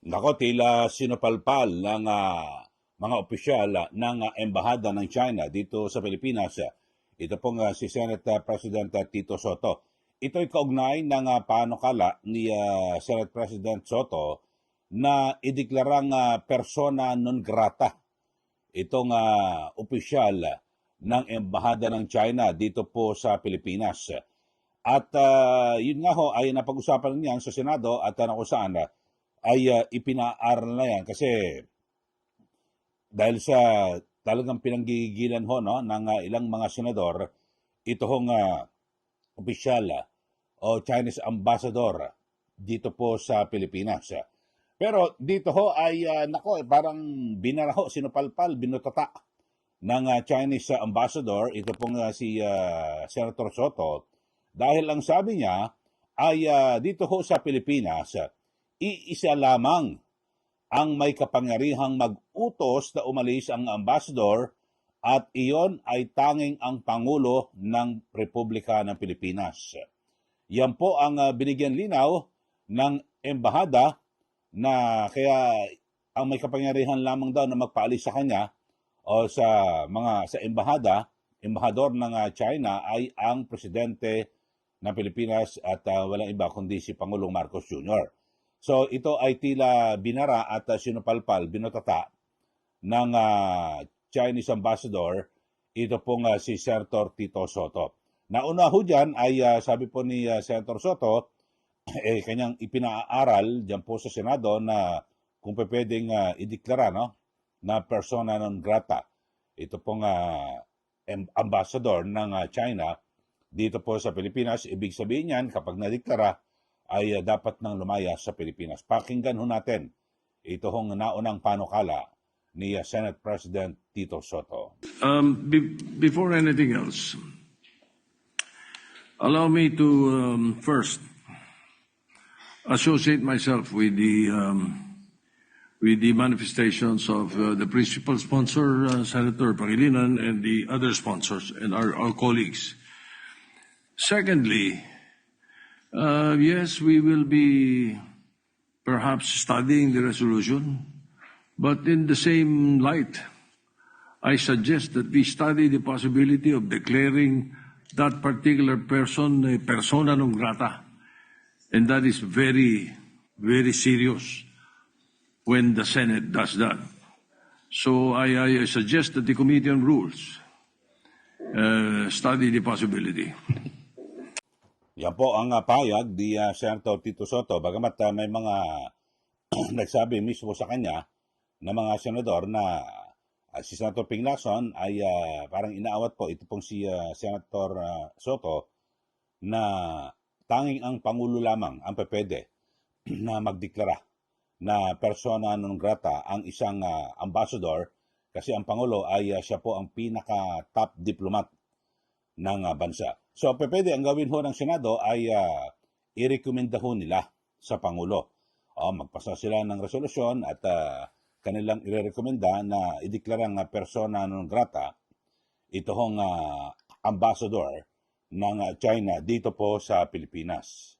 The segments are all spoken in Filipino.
Nako, tila sinupalpal ng mga opisyal ng Embahada ng China dito sa Pilipinas. Ito pong si Senate President Tito Soto. Ito'y kaugnay ng panukala ni Senate President Soto na ideklarang persona non grata itong opisyal ng Embahada ng China dito po sa Pilipinas. At yun nga ho ay napag-usapan niyan sa Senado at na kung saan ay ipinaaral na yan kasi dahil sa talagang pinanggigilan ho no, ng ilang mga senador, ito hong opisyal o Chinese ambassador dito po sa Pilipinas. Pero dito ho ay nako, parang binaraho, sinupalpal, binutata ng Chinese ambassador, ito pong si Senator Soto, dahil ang sabi niya ay dito ho sa Pilipinas, iisa lamang ang may kapangyarihang mag-utos na umalis ang ambassador at iyon ay tanging ang Pangulo ng Republika ng Pilipinas. Yan po ang binigyan linaw ng embahada na kaya ang may kapangyarihan lamang daw na magpaalis sa kanya o sa embahador ng China ay ang presidente ng Pilipinas at walang iba kundi si Pangulong Marcos Jr. So ito ay tila binara at sinupalpal, binutata ng Chinese ambassador, ito pong si Senator Tito Soto. Nauna ho dyan ay sabi po ni Senator Soto, kanyang ipinaaral dyan po sa Senado na kung pwedeng ideklara no, na persona non grata. Ito pong ambassador ng China dito po sa Pilipinas. Ibig sabihin yan, kapag nadeklara, ay dapat nang lumaya sa Pilipinas. Pakinggan ho natin ito hong naunang panukala ni Senate President Tito Soto. Before anything else, allow me to first associate myself with the manifestations of the principal sponsor, Senator Pangilinan, and the other sponsors and our colleagues. Secondly, yes, we will be perhaps studying the resolution, but in the same light, I suggest that we study the possibility of declaring that particular person a persona non grata. And that is very, very serious when the Senate does that. So I suggest that the Committee on Rules study the possibility. Yan po ang payag ni Senator Tito Soto. Bagamat may mga nagsabi mismo sa kanya na mga senador na si Senator Ping Lacson ay parang inaawat po ito pong si Senator Soto na tanging ang Pangulo lamang ang pwede na magdeklara na persona non grata ang isang ambassador kasi ang Pangulo ay siya po ang pinaka-top diplomat ng bansa. So, pwede ang gawin ho ng Senado ay i-recommenda ho nila sa Pangulo. Magpasa sila ng resolusyon at kanilang i-recommenda na ideklara ng persona non grata ito hong ambassador ng China dito po sa Pilipinas.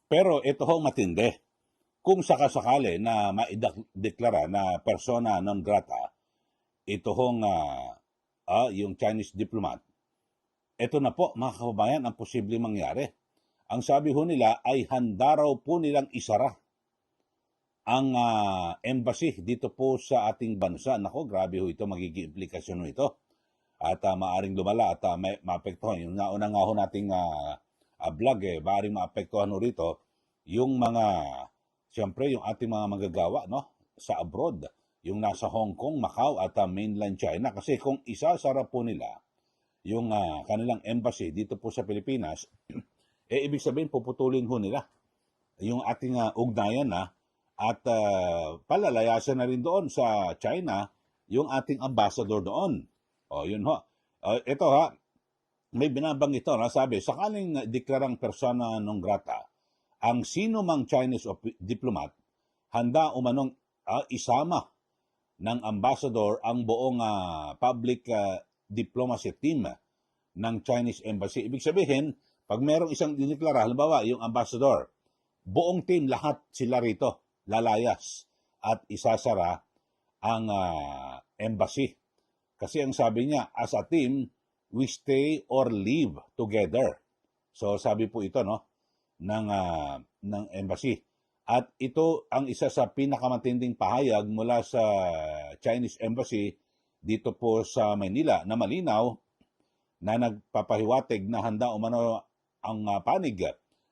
Pero ito hong matindi. Kung sakasakali na maideklara na persona non grata ito hong yung Chinese diplomat, ito na po, mga kababayan, ang posibleng mangyari. Ang sabi ho nila ay handa raw po nilang isara ang embassy dito po sa ating bansa. Nako, grabe ho ito, magiging implikasyon ho ito. At maaring lumala at maapektuhan. Yung nauna nga ho nating vlog, maaring maapektuhan ho rito yung mga, siyempre, yung ating mga manggagawa no, sa abroad. Yung nasa Hong Kong, Macau at mainland China. Kasi kung isasara po nila yung kanilang embassy dito po sa Pilipinas, ibig sabihin puputulin ho nila yung ating ugnayan at palalayasan na rin doon sa China yung ating ambassador doon. Yun ho. Ito may binabanggit ito, sabi, sakaling deklarang persona non grata, ang sino mang Chinese diplomat, handa umanong isama ng ambassador ang buong public diplomacy team ng Chinese Embassy. Ibig sabihin, pag merong isang dineklara, halimbawa yung ambassador, buong team, lahat sila rito lalayas at isasara ang embassy. Kasi ang sabi niya, as a team, we stay or leave together. So sabi po ito ng embassy. At ito ang isa sa pinakamatinding pahayag mula sa Chinese Embassy dito po sa Maynila na malinaw na nagpapahiwatig na handa umano ang panig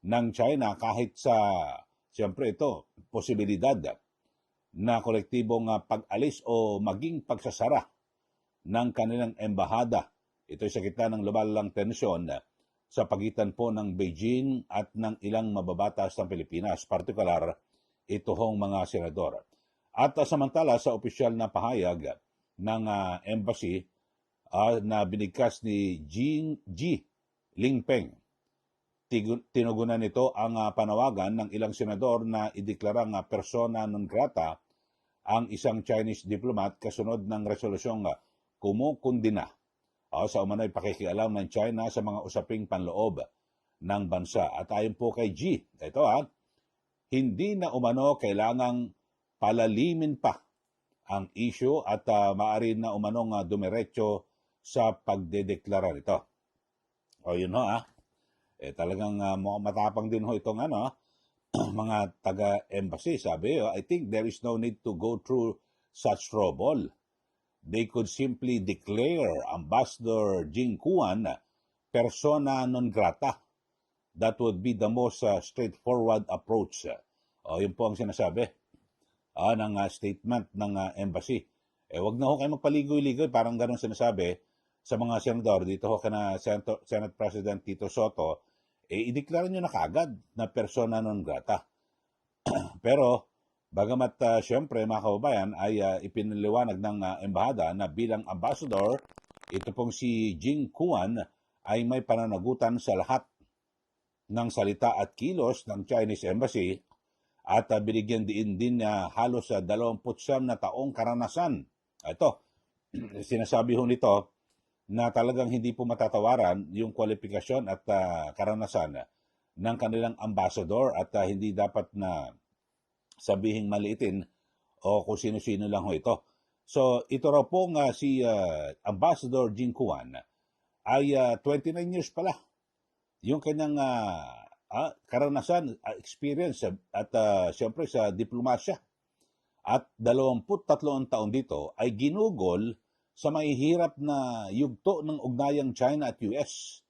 ng China kahit sa, siyempre ito, posibilidad na kolektibong pag-alis o maging pagsasara ng kanilang embahada. Ito ay sa gitna ng lumalang tensyon sa pagitan po ng Beijing at ng ilang mababatas ng Pilipinas, partikular ito hong mga senador. At samantala sa opisyal na pahayag ng embassy na binigkas ni Ji Lingpeng, tinugunan nito ang panawagan ng ilang senador na ideklarang persona non grata ang isang Chinese diplomat kasunod ng resolusyong kumukundina sa umano'y pakikialam ng China sa mga usaping panloob ng bansa. At ayon po kay G, ito hindi na umano kailangang palalimin pa ang issue at maaari na umanong dumiretso sa pagdedeklara nito. O yun talagang matapang din itong mga taga-embassy. Sabi, I think there is no need to go through such trouble. They could simply declare Ambassador Jing Kuan persona non grata. That would be the most straightforward approach. Yun po ang sinasabi ng statement ng embassy. Wag na ho kayo magpaligoy-ligoy, parang ganun sinasabi sa mga senador. Dito ho kana Senate President Tito Soto, ideklara nyo na kaagad na persona non grata. Pero bagamat siyempre mga kababayan ay ipinaliwanag ng embahada na bilang ambassador, ito pong si Jing Kuan ay may pananagutan sa lahat ng salita at kilos ng Chinese Embassy at binigyan din halos 29 na taong karanasan. Ito, sinasabi ho nito na talagang hindi po matatawaran yung kwalifikasyon at karanasan ng kanilang ambassador at hindi dapat na sabihing maliitin o kung sino-sino lang ho ito. So ito raw pong si Ambassador Jing Kuan ay 29 years pala yung kanyang karanasan, experience at siyempre sa diplomasya. At 23 taon dito ay ginugol sa mahihirap na yugto ng ugnayang China at US.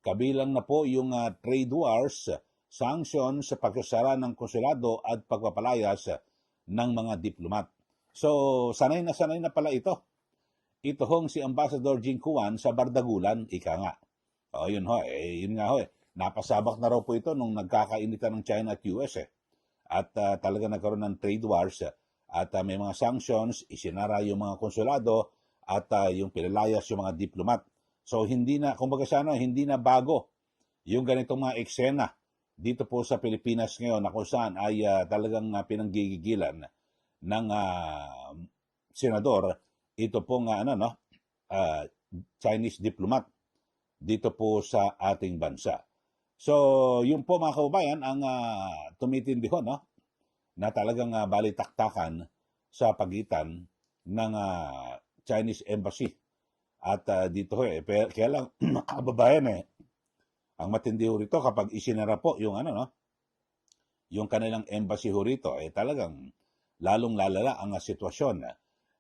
Kabilang na po yung trade wars, sanctions sa pagsasara ng konsulado at pagpapalayas ng mga diplomat. So, sanay na pala ito. Ito hong si Ambassador Jing Kuan sa bardagulan, ika nga. Yun nga napasabak na raw po ito nung nagkakainitan ng China at US At talaga nagkaroon ng trade wars at may mga sanctions, isinara yung mga konsulado at yung pinalayas yung mga diplomat. So hindi na, kumbaga hindi na bago yung ganitong mga eksena dito po sa Pilipinas ngayon na kung saan ay talagang pinanggigigilan ng senador ito pong Chinese diplomat dito po sa ating bansa. So yun po mga kababayan ang tumitindi ho na talagang balitaktakan sa pagitan ng Chinese Embassy at dito kaya lang kababayan ang matindi ho rito kapag isinara po yung yung kanilang embassy ho rito talagang lalong lalala ang sitwasyon.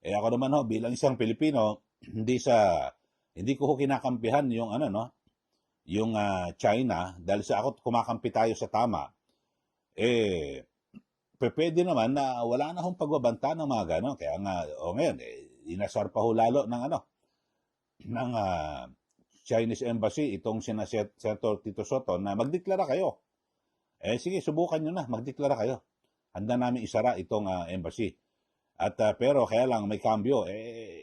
Ako naman bilang isang Pilipino hindi ko kinakampihan yung yung China dahil sa ako kumakampi tayo sa tama. Pwede naman na wala na hong pagbabanta ng mga gano'n. Kaya nga ngayon inasar pa ho lalo ng Chinese Embassy itong sina Senator Tito Soto na magdeklara kayo. Sige, subukan nyo na, magdeklara kayo. Handa namin isara itong embassy. At pero kaya lang may kambyo.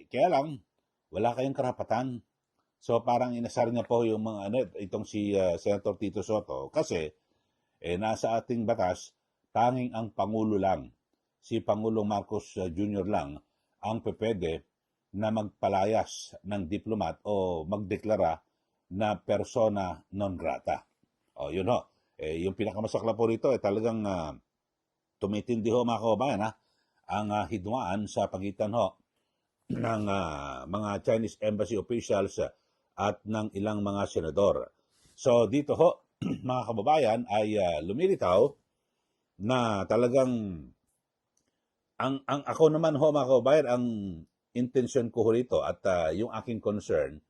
Kaya lang wala kayong karapatan. So parang inasar niya po yung mga itong si Senator Tito Soto kasi nasa ating batas tanging ang Pangulo lang, si Pangulong Marcos Jr. lang ang pwede na magpalayas ng diplomat o magdeklara na persona non grata. Yun ho. Yung pinakamasakla po rito, talagang tumitindi ho mga kababayan, ang hidwaan sa pagitan ho ng mga Chinese embassy officials at ng ilang mga senador. So dito ho, mga kababayan, ay lumilitaw na talagang ang ako naman ho mga kababayan, ang intention ko ho rito at yung aking concern,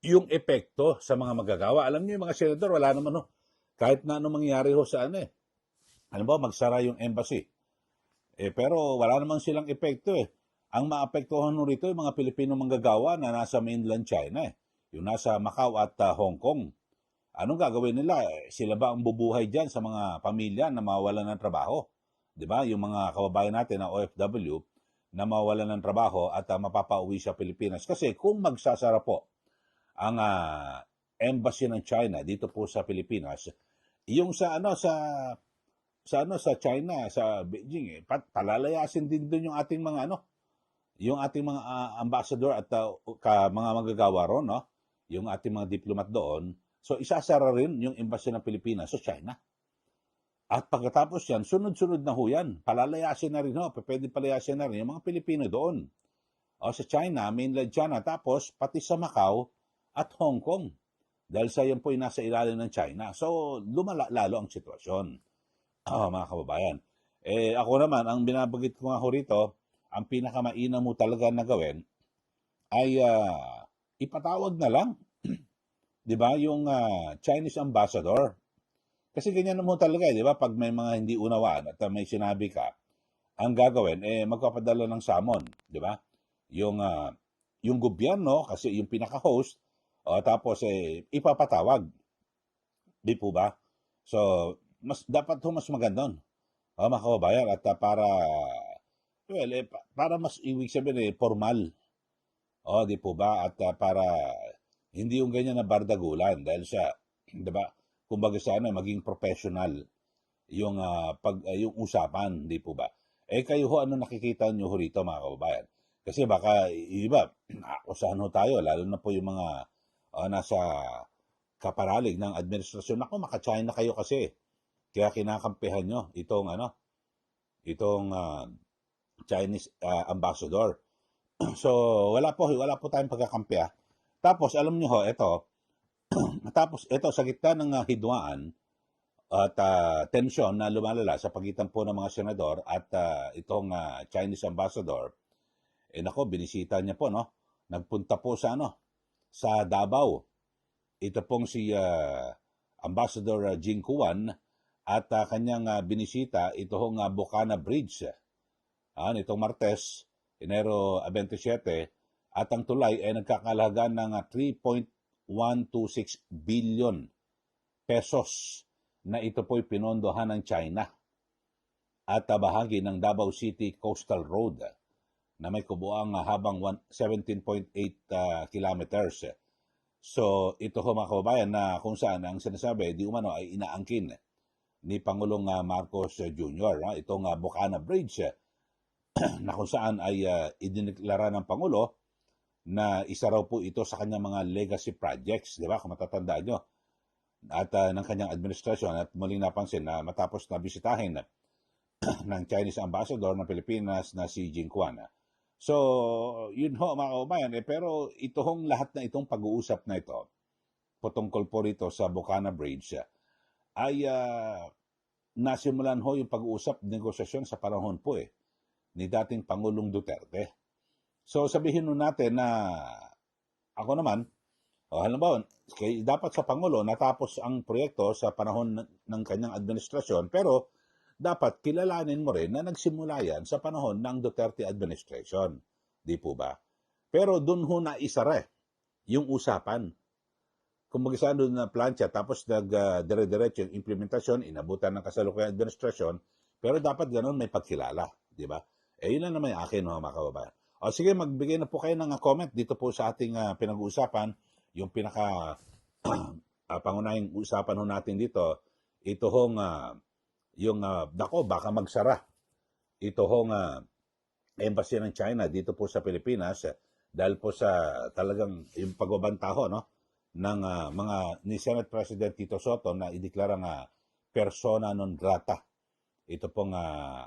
yung epekto sa mga magagawa. Alam niyo yung mga senador, wala naman ho. Kahit na anong mangyari ho sa ano alam mo, magsara yung embassy. Pero wala naman silang epekto Ang maapektuhan ho rito yung mga Pilipino manggagawa na nasa mainland China Yung nasa Macau at Hong Kong. Anong gagawin nila? Sila ba ang bubuhay dyan sa mga pamilya na mawalan ng trabaho? Di ba? Yung mga kababayan natin na OFW na mawalan ng trabaho at mapapauwi sa Pilipinas. Kasi kung magsasara po ang embassy ng China dito po sa Pilipinas, yung sa China, sa Beijing, palalayasin din doon yung ating mga ambassador at mga magagawa ron, no? Yung ating mga diplomat doon. So isasara rin yung embassy ng Pilipinas sa China. At pagkatapos yan, sunod-sunod na ho yan. Palalayasin na rin pwede palayasin na rin yung mga Pilipino doon. Sa China, mainland China, tapos pati sa Macau at Hong Kong. Dahil sa yan po ay nasa ilalim ng China. So lumala lalo ang sitwasyon. Mga kababayan. Ako naman, ang binabagit ko nga ho rito, ang pinakamainam mo talaga na gawin ay ipatawag na lang, 'di ba, yung Chinese ambassador. Kasi ganyan naman talaga, 'di ba? Pag may mga hindi unawaan at may sinabi ka, ang gagawin magpapadala ng summon, 'di ba? Yung gobyerno kasi yung pinaka-host, tapos ipapatawag, 'di po ba? So, dapat mas maganda mga kababayan, at para mas ibig sabihin formal. Di po ba? At para hindi yung ganyan na bardagulan dahil sa, 'di ba? Kumbaga sana maging professional yung yung usapan, di po ba? Kayo ho, ano nakikita niyo ho rito mga kababayan? Kasi baka iba, akusahan ho tayo, lalo na po yung mga nasa kaparalig ng administrasyon. Ako, maka-China kayo kasi. Kaya kinakampihan nyo itong Chinese ambassador. So, wala po tayong pagkakampi. Tapos, alam nyo ho, ito, sa gitna ng hidwaan at tensyon na lumalala sa pagitan po ng mga senador at itong Chinese ambassador, binisita niya po, nagpunta po sa Davao. Ito pong si Ambassador Jing Kuan at kanyang binisita itong Bocana Bridge nitong Martes, Enero 27, at ang tulay ay nagkakalaga ng 3.126 billion pesos na ito po'y pinondohan ng China at bahagi ng Davao City Coastal Road na may kubuang habang 17.8 kilometers. So ito ho mga kababayan na kung saan ang sinasabi di umano ay inaangkin ni Pangulong Marcos Jr. Itong Bocana Bridge na kung saan ay idineklara ng Pangulo na isa raw po ito sa kanyang mga legacy projects, di ba? Kung matatandaan nyo. At ng kanyang administrasyon at muling napansin na matapos na bisitahin ng Chinese Ambassador ng Pilipinas na si Jing Kuan. So, yun ho mga kababayan. Pero lahat na itong pag-uusap na ito, patungkol po rito sa Bocana Bridge, ay nasimulan ho yung pag-uusap, negosasyon sa panahon po ni dating Pangulong Duterte. So sabihin nun natin na ako naman, halimbawa, dapat sa Pangulo natapos ang proyekto sa panahon ng kanyang administrasyon, pero dapat kilalanin mo rin na nagsimula yan sa panahon ng Duterte administration. Di po ba? Pero dun ho na isara yung usapan. Kung mag-isa doon na plancha, tapos dire-diretso yung implementasyon, inabutan ng kasalukuyang administrasyon, pero dapat ganun may pagkilala. Di ba? Yun na naman yung akin, mga kababayan. Sige, magbigay na po kayo ng comment dito po sa ating pinag-uusapan. Yung pinaka pangunahing usapan ho natin dito, ito hong baka magsara. Ito hong embassy ng China dito po sa Pilipinas dahil po sa talagang yung pagbabantaho ng mga ni Senate President Tito Soto na ideklara nga persona non grata ito pong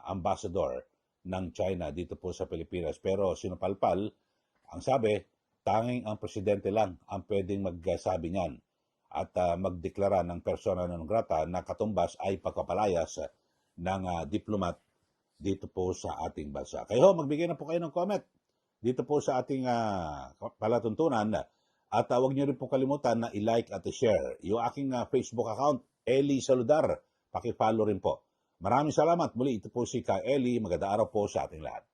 ambassador ng China dito po sa Pilipinas. Pero sinupalpal, ang sabi, tanging ang presidente lang ang pwedeng magsabi niyan at magdeklara ng persona non grata na katumbas ay pagpapalayas ng diplomat dito po sa ating bansa. Kayo, magbigay na po kayo ng comment dito po sa ating palatuntunan at huwag niyo rin po kalimutan na i-like at i-share yung aking Facebook account, Eli Saludar. Paki-follow rin po. Maraming salamat muli. Ito po si Ka Eli. Magandang araw po sa ating lahat.